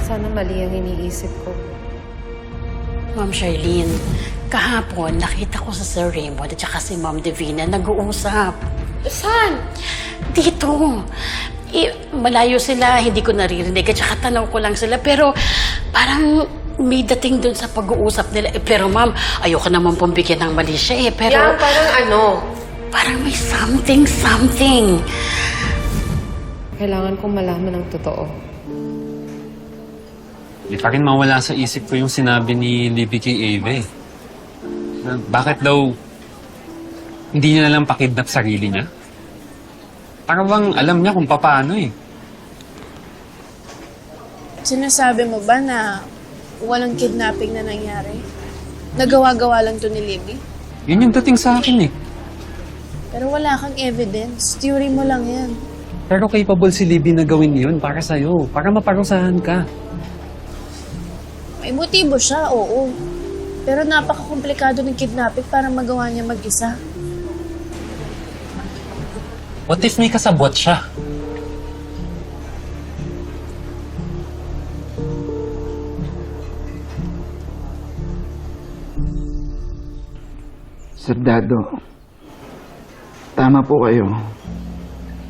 Sana mali ang iniisip ko. Ma'am Charlene, kahapon nakita ko sa Sir Raymond at saka si Ma'am Divina nag-uusap. Saan? Dito. Malayo sila, hindi ko naririnig at saka tanong ko lang sila. Pero parang may dating dun sa pag-uusap nila. Pero ma'am, ayoko naman pong bigyan ng mali siya Pero Yang, parang ano? parang may something. Kailangan kong malaman ng totoo. Di pa rin mawala sa isip ko yung sinabi ni Libby kay Ava eh. Na bakit daw hindi niya nalang pakidnap sarili niya? Para bang alam niya kung paano eh. Sinasabi mo ba na walang kidnapping na nangyari? Nagawa-gawa lang to ni Libby? Yun yung dating sa akin eh. Pero wala kang evidence. Theory mo lang yan. Pero capable si Libby na gawin yun para sa'yo. Para maparusahan ka. May motibo siya, oo. Pero napaka-komplikado ng kidnapping para magawa niya mag-isa. What if may kasabwat siya? Sir Dado, tama po kayo.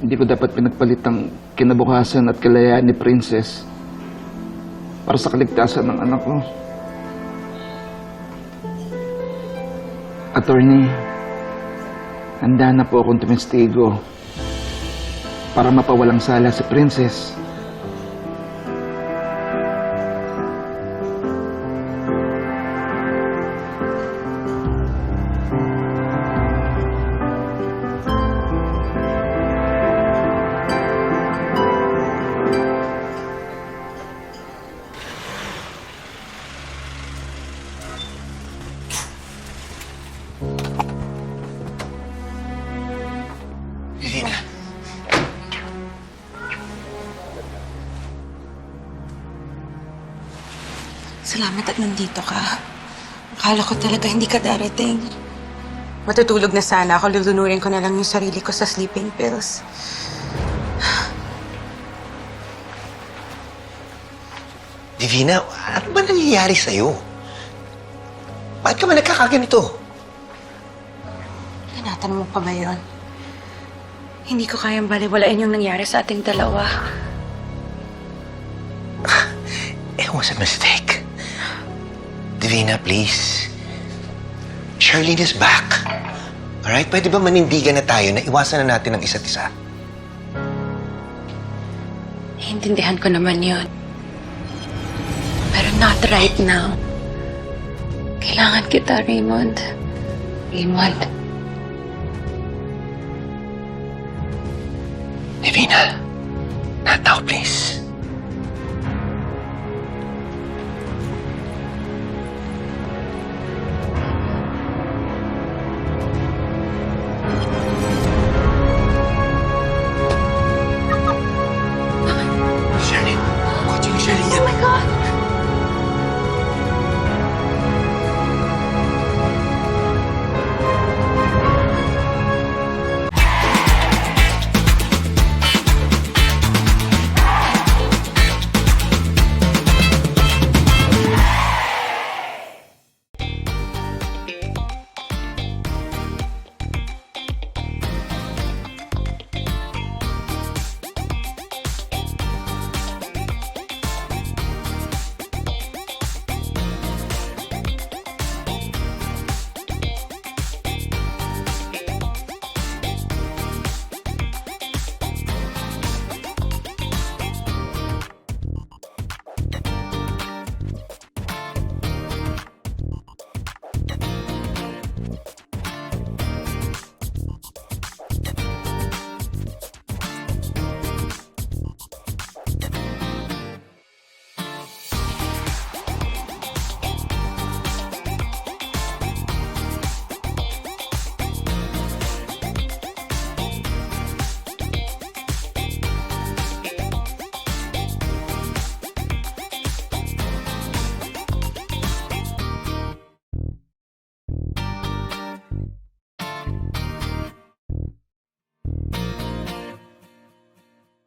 Hindi ko dapat pinagpalit ang kinabukasan at kalayaan ni Princess para sa kaligtasan ng anak ko. Attorney, handa na po akong tumestigo para mapawalang sala si Princess. Divina. Salamat at nandito ka. Akala ko talaga hindi ka darating. Matutulog na sana ako. Lulunurin ko na lang yung sarili ko sa sleeping pills. Divina, ano ba nangyayari sa'yo? Bakit ka ba nagkakaganito? Tinatanong mo pa ba yun? Hindi ko kayang baliwalain yung nangyari sa ating dalawa. It was a mistake. Divina, please. Charlene is back. Alright? Pwede ba manindigan na tayo na iwasan na natin ang isa't isa? Naiintindihan ko naman yun. Pero not right now. Kailangan kita, Raymond. Raymond. Divina, not now, please.